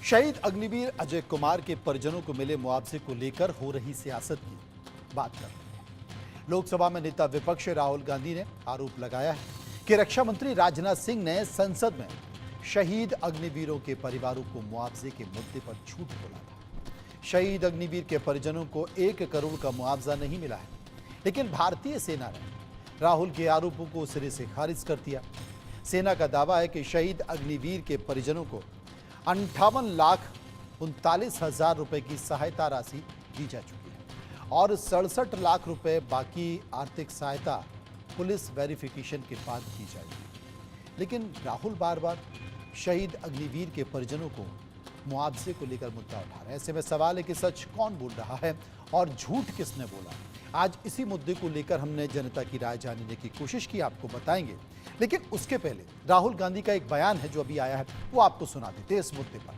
शहीद अग्निवीर अजय कुमार के परिजनों को मिले मुआवजे को लेकर हो रही सियासत की बात करते हैं। लोकसभा में नेता विपक्ष राहुल गांधी ने आरोप लगाया है कि रक्षा मंत्री राजनाथ सिंह ने संसद में शहीद अग्निवीरों के परिवारों को मुआवजे के मुद्दे पर झूठ बोला था। शहीद अग्निवीर के परिजनों को 1 करोड़ का मुआवजा नहीं मिला है, लेकिन भारतीय सेना ने राहुल के आरोपों को सिरे से खारिज कर दिया। सेना का दावा है कि शहीद अग्निवीर के परिजनों को 58,39,000 रुपए की सहायता राशि दी जा चुकी है और 67 लाख रुपए बाकी आर्थिक सहायता पुलिस वेरिफिकेशन के बाद दी जाएगी। लेकिन राहुल बार बार शहीद अग्निवीर के परिजनों को मुआवजे को लेकर मुद्दा उठा रहे हैं। ऐसे में सवाल है कि सच कौन बोल रहा है और झूठ किसने बोला। आज इसी मुद्दे को लेकर हमने जनता की राय जानने की कोशिश की, आपको बताएंगे। लेकिन उसके पहले राहुल गांधी का एक बयान है जो अभी आया है, वो आपको सुना देते हैं इस मुद्दे पर।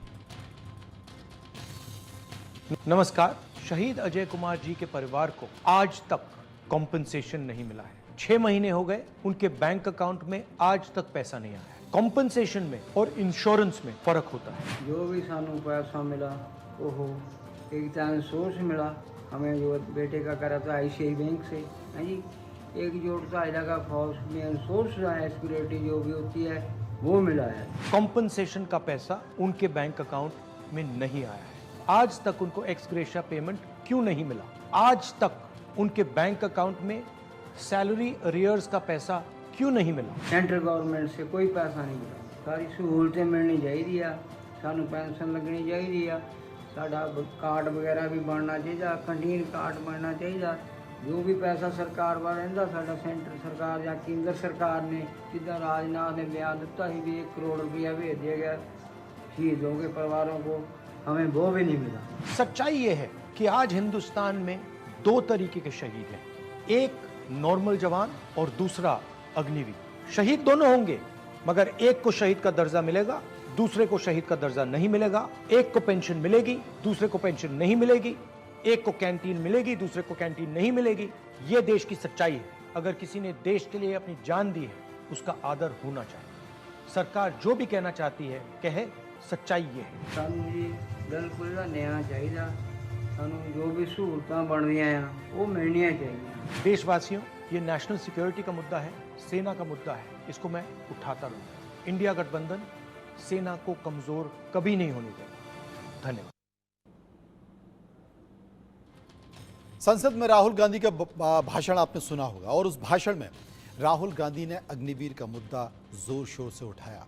नमस्कार। शहीद अजय कुमार जी के परिवार को आज तक कॉम्पनसेशन नहीं मिला है। 6 महीने हो गए, उनके बैंक अकाउंट में आज तक पैसा नहीं आया है। कॉम्पनसेशन में और इंश्योरेंस में फर्क होता है। जो भी सानू पैसा मिला वो एक टाइम सोर्स मिला, हमें जो बेटे का करा था ICICI बैंक से, है जी। एक जोड़ता इलाका फॉल्स में सोर्स सिक्योरिटी जो भी होती है वो मिला है। कॉम्पनसेशन का पैसा उनके बैंक अकाउंट में नहीं आया है। आज तक उनको एक्स ग्रेशिया पेमेंट क्यों नहीं मिला? आज तक उनके बैंक अकाउंट में सैलरी अरियर्स का पैसा क्यों नहीं मिला? सेंट्रल गवर्नमेंट से कोई पैसा नहीं मिला। सारी सहूलतें मिलनी चाहिए, सानू पेंशन लगनी चाहिए, साडा कार्ड वगैरह भी बनना चाहिए, कैंटीन कार्ड बनना चाहिए। जो भी पैसा सरकार वाला रहिंदा साडा सेंटर सरकार या केंद्र सरकार ने, जिदा राजनाथ ने बयान दिता ही भी 1 करोड़ रुपया भेज दिया गया शहीदों के परिवारों को, हमें वो भी नहीं मिला। सच्चाई ये है कि आज हिंदुस्तान में 2 तरीके के शहीद हैं, एक नॉर्मल जवान और दूसरा अग्निवीर। शहीद दोनों होंगे, मगर एक को शहीद का दर्जा मिलेगा, दूसरे को शहीद का दर्जा नहीं मिलेगा। एक को पेंशन मिलेगी, दूसरे को पेंशन नहीं मिलेगी। एक को कैंटीन मिलेगी, दूसरे को कैंटीन नहीं मिलेगी। यह देश की सच्चाई है। अगर किसी ने देश के लिए अपनी जान दी है, उसका आदर होना चाहिए। सरकार जो भी कहना चाहती है कहे, सच्चाई ये है। सानू जी बिल्कुल न्याय चाहिए, सानू जो भी सहूलतां बन रही हैं वो मिलनी चाहिए। देशवासियों, ये नेशनल सिक्योरिटी का मुद्दा है, सेना का मुद्दा है, इसको मैं उठाता रहूंगा। इंडिया गठबंधन सेना को कमजोर कभी नहीं होने देगा। धन्यवाद। संसद में राहुल गांधी का भाषण आपने सुना होगा और उस भाषण में राहुल गांधी ने अग्निवीर का मुद्दा जोर शोर से उठाया।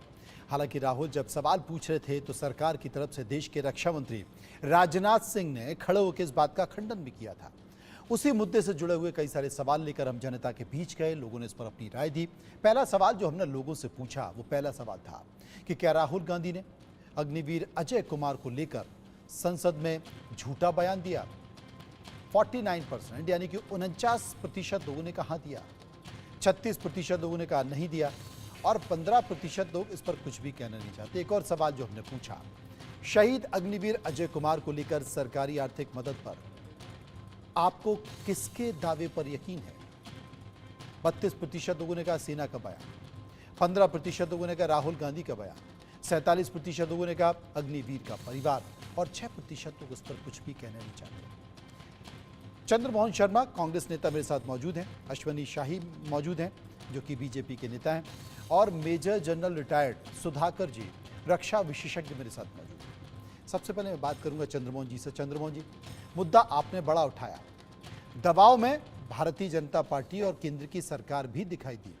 हालांकि राहुल जब सवाल पूछ रहे थे तो सरकार की तरफ से देश के रक्षा मंत्री राजनाथ सिंह ने खड़े होकर इस बात का खंडन भी किया था। उसी मुद्दे से जुड़े हुए कई सारे सवाल लेकर हम जनता के बीच गए, लोगों ने इस पर अपनी राय दी। पहला सवाल जो हमने लोगों से पूछा वो पहला सवाल था कि क्या राहुल गांधी ने अग्निवीर अजय कुमार को लेकर संसद में झूठा बयान दिया? 49% यानी कि 49% लोगों ने कहा दिया, 36% लोगों ने कहा नहीं दिया और 15% लोग इस पर कुछ भी कहना नहीं चाहते। एक और सवाल जो हमने पूछा, शहीद अग्निवीर अजय कुमार को लेकर सरकारी आर्थिक मदद पर आपको किसके दावे पर यकीन है? 32% लोगों ने कहा सेना का बयान, 15% लोगों ने कहा राहुल गांधी का बयान, 47% लोगों ने कहा अग्निवीर का परिवार और 6% लोग इस पर कुछ भी कहना नहीं चाहते। चंद्रमोहन शर्मा कांग्रेस नेता मेरे साथ मौजूद हैं, अश्वनी शाही मौजूद हैं जो कि बीजेपी के नेता हैं और मेजर जनरल रिटायर्ड सुधाकर जी रक्षा विशेषज्ञ मेरे साथ मौजूद हैं। सबसे पहले मैं बात करूंगा चंद्रमोहन जी से। चंद्रमोहन जी, मुद्दा आपने बड़ा उठाया, दबाव में भारतीय जनता पार्टी और केंद्र की सरकार भी दिखाई दी,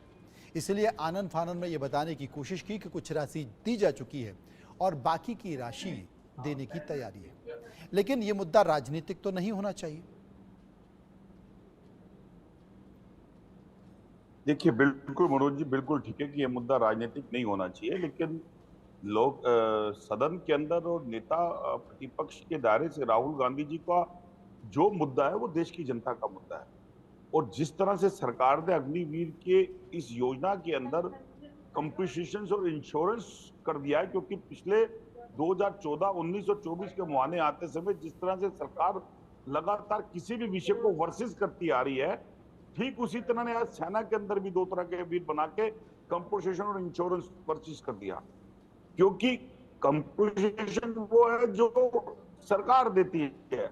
इसलिए आनन फानन में ये बताने की कोशिश की कि कुछ राशि दी जा चुकी है और बाकी की राशि देने की तैयारी है। लेकिन ये मुद्दा राजनीतिक तो नहीं होना चाहिए? देखिए, बिल्कुल मनोज जी, बिल्कुल ठीक है कि यह मुद्दा राजनीतिक नहीं होना चाहिए, लेकिन लोग सदन के अंदर और नेता प्रतिपक्ष के दायरे से राहुल गांधी जी का जो मुद्दा है वो देश की जनता का मुद्दा है। और जिस तरह से सरकार ने अग्निवीर के इस योजना के अंदर कंपनसेशन और इंश्योरेंस कर दिया है, क्योंकि पिछले 2014, 19 और 24 के मुआने आते समय जिस तरह से सरकार लगातार किसी भी विषय को वर्सेस करती आ रही है, ठीक उसी तरह ने आज सेना के अंदर भी 2 तरह के वीर बना के कंपनसेशन और इंश्योरेंस परचेज कर दिया। क्योंकि कंपोजिशन वो है जो सरकार देती है,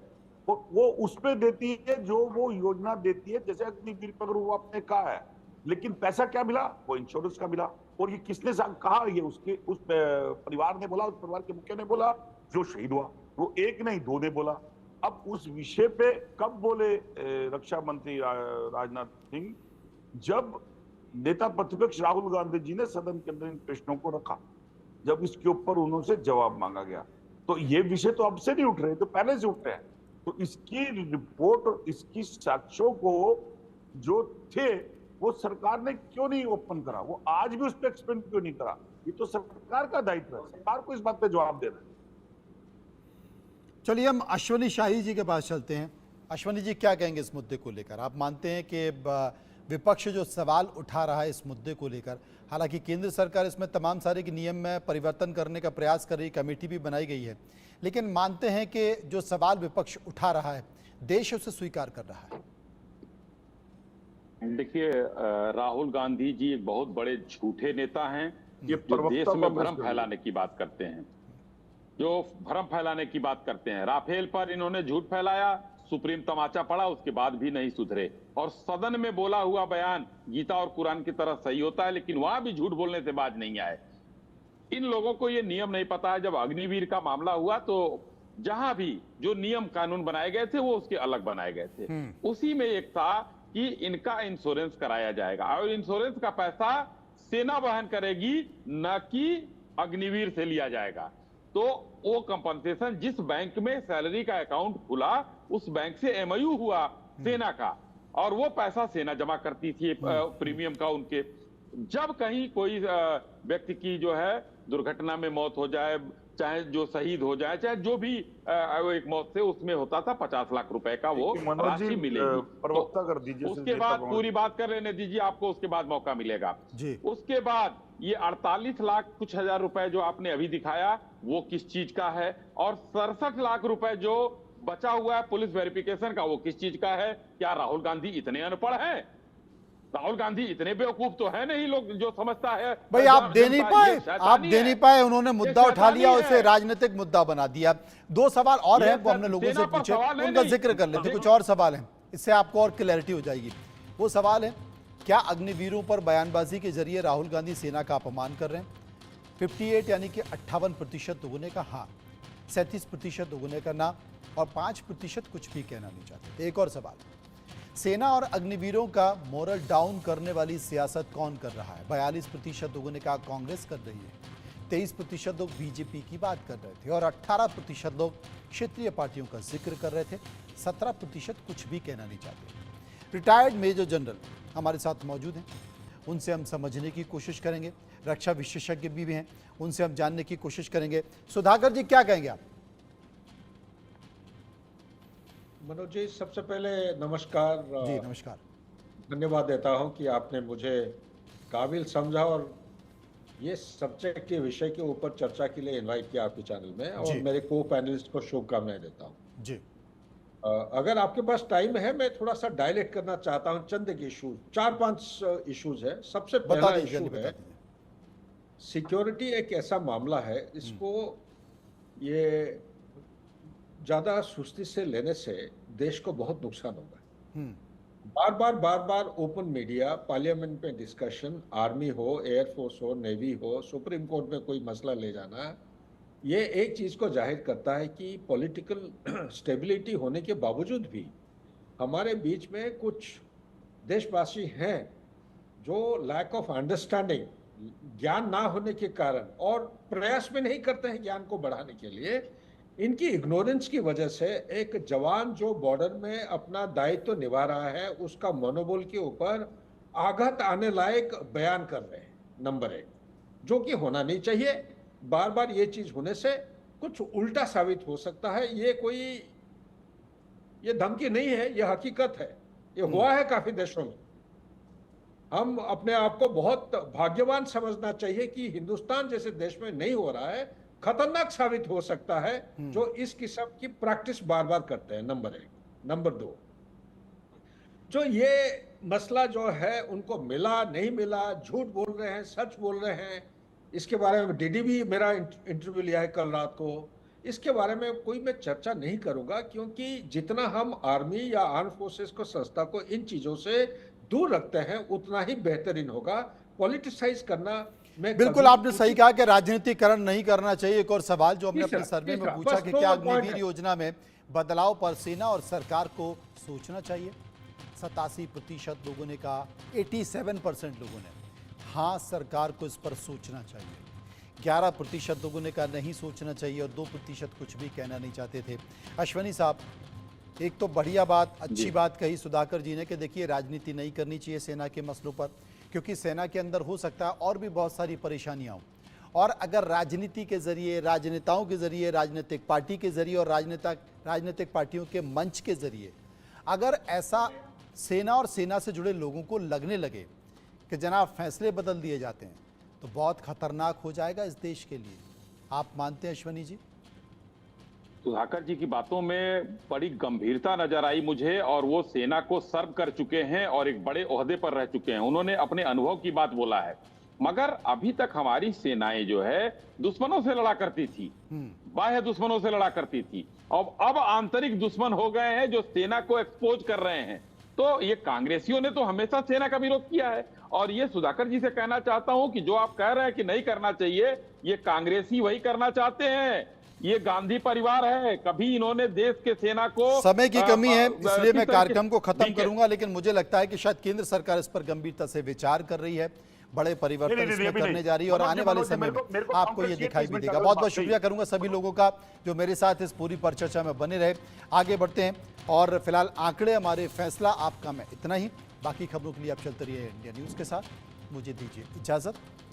वो उस पे देती है जो वो योजना देती है। जैसे अग्निवीर पर वो आपने कहा है, लेकिन पैसा क्या मिला? वो इंश्योरेंस का मिला। और ये किसने कहा? ये उसके उस परिवार ने बोला, उस परिवार के मुखिया ने बोला जो शहीद हुआ। वो एक नहीं, दो ने बोला। अब उस विषय पे कब बोले रक्षा मंत्री राजनाथ सिंह? जब नेता प्रतिपक्ष राहुल गांधी जी ने सदन के अंदर इन प्रश्नों को रखा, जब इसके ऊपर उन्होंने जवाब मांगा गया। तो ये विषय तो अब से नहीं उठ रहे, तो पहले से उठ रहे हैं। तो इसकी रिपोर्ट और इसकी साक्ष्यों को जो थे वो सरकार ने क्यों नहीं ओपन करा? वो आज भी उस पर एक्सपेंड क्यों नहीं करा? ये तो सरकार का दायित्व है, सरकार को इस बात पे जवाब देना है। चलिए हम अश्वनी शाही जी के पास चलते हैं। अश्वनी जी, क्या कहेंगे इस मुद्दे को लेकर? आप मानते हैं कि विपक्ष जो सवाल उठा रहा है इस मुद्दे को लेकर, हालांकि केंद्र सरकार इसमें तमाम सारे के नियम में परिवर्तन करने का प्रयास कर रही, कमेटी भी बनाई गई है, लेकिन मानते हैं कि जो सवाल विपक्ष उठा रहा है देश उसे स्वीकार कर रहा है? देखिए, राहुल गांधी जी एक बहुत बड़े झूठे नेता हैं, ये जो देश प्रवक्ता में भ्रम फैलाने की बात करते हैं, राफेल पर इन्होंने झूठ फैलाया, सुप्रीम तमाचा पड़ा, उसके बाद भी नहीं सुधरे। और सदन में बोला हुआ बयान गीता और कुरान की तरह सही होता है, लेकिन वहां भी झूठ बोलने से बाज नहीं आए। इन लोगों को ये नियम नहीं पता है। जब अग्निवीर का मामला हुआ तो जहां भी जो नियम कानून बनाए गए थे वो उसके अलग बनाए गए थे। उसी में एक था कि इनका इंश्योरेंस कराया जाएगा और इंश्योरेंस का पैसा सेना वहन करेगी, न कि अग्निवीर से लिया जाएगा। तो वो कंपनसेशन जिस बैंक में सैलरी का अकाउंट खुला उस बैंक से एमओयू हुआ सेना का, और वो पैसा सेना जमा करती थी प्रीमियम का उनके। जब कहीं कोई व्यक्ति की जो है दुर्घटना में मौत हो जाए, चाहे जो शहीद हो जाए, चाहे जो भी एक मौत से उसमें होता था 50 लाख रुपए का वो राशि मिलेगी। प्रवक्ता कर दीजिए। उसके बाद पूरी बात कर लेने दीजिए, आपको उसके बाद मौका मिलेगा जी। उसके बाद ये 48 लाख कुछ हजार रुपए जो आपने अभी दिखाया वो किस चीज का है, और 67 लाख रुपए जो बचा हुआ है पुलिस वेरिफिकेशन का वो किस चीज का है? क्या राहुल गांधी इतने अनपढ़ हैं? राहुल गांधी इतने बेवकूफ तो है नहीं लोग जो समझता है भाई आप दे नहीं पाए, उन्होंने मुद्दा उठा लिया, उसे राजनीतिक मुद्दा बना दिया। दो सवाल और हैं वो हमने लोगों से पूछे, उनका जिक्र कर लेते। कुछ और सवाल हैं, इससे आपको और क्लैरिटी हो जाएगी। वो सवाल है, क्या अग्निवीरों पर बयानबाजी के जरिए राहुल गांधी सेना का अपमान कर रहे हैं? 58 यानी कि 58% लोगों ने कहा हाँ, 37% लोगों ने कहा ना, और 5% कुछ भी कहना नहीं चाहते। एक और सवाल, सेना और अग्निवीरों का मोरल डाउन करने वाली सियासत कौन कर रहा है? 42% लोगों ने कहा कांग्रेस कर रही है, 23% लोग बीजेपी की बात कर रहे थे, और 18% लोग क्षेत्रीय पार्टियों का जिक्र कर रहे थे, 17% कुछ भी कहना नहीं चाहते। रिटायर्ड मेजर जनरल हमारे साथ मौजूद हैं, उनसे हम समझने की कोशिश करेंगे। रक्षा विशेषज्ञ भी हैं, उनसे हम जानने की कोशिश करेंगे। सुधाकर जी, क्या कहेंगे आप? मनोज जी, सबसे पहले नमस्कार। जी नमस्कार। धन्यवाद देता हूं कि आपने मुझे काबिल समझा और ये सब्जेक्ट के विषय के ऊपर चर्चा के लिए इनवाइट किया आपके चैनल में, और मेरे को पैनलिस्ट को शुभकामनाएं देता हूं। जी, अगर आपके पास टाइम है, मैं थोड़ा सा डायलेक्ट करना चाहता हूं चंद के इशूज, 4-5 इशूज है। सबसे पहला इशू है सिक्योरिटी। एक ऐसा मामला है इसको ये ज्यादा सुस्ती से लेने से देश को बहुत नुकसान होगा। बार बार ओपन मीडिया, पार्लियामेंट में डिस्कशन, आर्मी हो, एयरफोर्स हो, नेवी हो, सुप्रीम कोर्ट में कोई मसला ले जाना, ये एक चीज को जाहिर करता है कि पॉलिटिकल स्टेबिलिटी होने के बावजूद भी हमारे बीच में कुछ देशवासी हैं जो लैक ऑफ अंडरस्टैंडिंग, ज्ञान ना होने के कारण, और प्रयास भी नहीं करते हैं ज्ञान को बढ़ाने के लिए, इनकी इग्नोरेंस की वजह से एक जवान जो बॉर्डर में अपना दायित्व निभा रहा है उसका मनोबल के ऊपर आघात आने लायक बयान कर रहे हैं। नंबर 1, जो कि होना नहीं चाहिए। बार बार ये चीज होने से कुछ उल्टा साबित हो सकता है। ये धमकी नहीं है, ये हकीकत है, ये हुआ है काफी देशों में। हम अपने आप को बहुत भाग्यवान समझना चाहिए कि हिंदुस्तान जैसे देश में नहीं हो रहा है। खतरनाक साबित हो सकता है जो इस किस्म की प्रैक्टिस बार बार करते हैं। नंबर 1। नंबर 2, जो ये मसला जो है उनको मिला नहीं मिला, झूठ बोल रहे हैं, सच बोल रहे हैं, इसके बारे में डीडी भी मेरा इंटरव्यू लिया है कल रात को। इसके बारे में कोई मैं चर्चा नहीं करूंगा, क्योंकि जितना हम आर्मी या आर्म फोर्सेस को संस्था को इन चीजों से दूर रखते हैं उतना ही बेहतरीन होगा। पॉलिटिसाइज करना मैं बिल्कुल कभी आपने सही कहा कि राजनीतिकरण नहीं करना चाहिए। एक और सवाल जो हमने तीसरा- अपने सर्वे में तीसरा, पूछा बस कि दो क्या और पॉइंट अग्निवीर है। योजना में बदलाव पर सेना और सरकार को सोचना चाहिए। 87% लोगों ने कहा, 87% लोगों ने हाँ सरकार को इस पर सोचना चाहिए। 11% लोगों ने कहा नहीं सोचना चाहिए और 2% कुछ भी कहना नहीं चाहते थे। अश्वनी साहब, एक तो बढ़िया बात, अच्छी बात कही सुधाकर जी ने कि देखिए राजनीति नहीं करनी चाहिए सेना के मसलों पर, क्योंकि सेना के अंदर हो सकता है और भी बहुत सारी परेशानियां हों, और अगर राजनीति के जरिए, राजनेताओं के जरिए, राजनीतिक पार्टी के जरिए और राजनीतिक पार्टियों के मंच के जरिए अगर ऐसा सेना और सेना से जुड़े लोगों को लगने लगे कि जनाब फैसले बदल दिए जाते हैं तो बहुत खतरनाक हो जाएगा इस देश के लिए। आप मानते हैं अश्वनी जी? सुधाकर जी की बातों में बड़ी गंभीरता नजर आई मुझे, और वो सेना को सर्व कर चुके हैं और एक बड़े ओहदे पर रह चुके हैं। उन्होंने अपने अनुभव की बात बोला है, मगर अभी तक हमारी सेनाएं जो है दुश्मनों से लड़ा करती थी, बाह्य दुश्मनों से लड़ा करती थी, और अब आंतरिक दुश्मन हो गए हैं जो सेना को एक्सपोज कर रहे हैं। तो ये कांग्रेसियों ने तो हमेशा सेना का विरोध किया है, और ये सुधाकर जी से कहना चाहता हूं कि जो आप कह रहे हैं कि नहीं करना चाहिए, ये कांग्रेसी वही करना चाहते हैं। ये गांधी परिवार है, कभी इन्होंने देश के सेना को समय की कमी है इसलिए मैं कार्यक्रम को खत्म ठीक है। करूंगा, लेकिन मुझे लगता है कि शायद केंद्र सरकार इस पर गंभीरता से विचार कर रही है, बड़े परिवर्तन नहीं, इसमें अभी करने नहीं। जा रही है और मनोज आने जी, वाले मनोज जी, समय मेरे में को आपको ये कांग्रेस की दिखाई एक भी मिनट देगा। अगर बहुत बहुत बात शुक्रिया कही। करूंगा सभी लोगों का जो मेरे साथ इस पूरी परिचर्चा में बने रहे। आगे बढ़ते हैं और फिलहाल आंकड़े हमारे फैसला आपका में इतना ही। बाकी खबरों के लिए आप चलते रहिए इंडिया न्यूज के साथ। मुझे दीजिए इजाजत।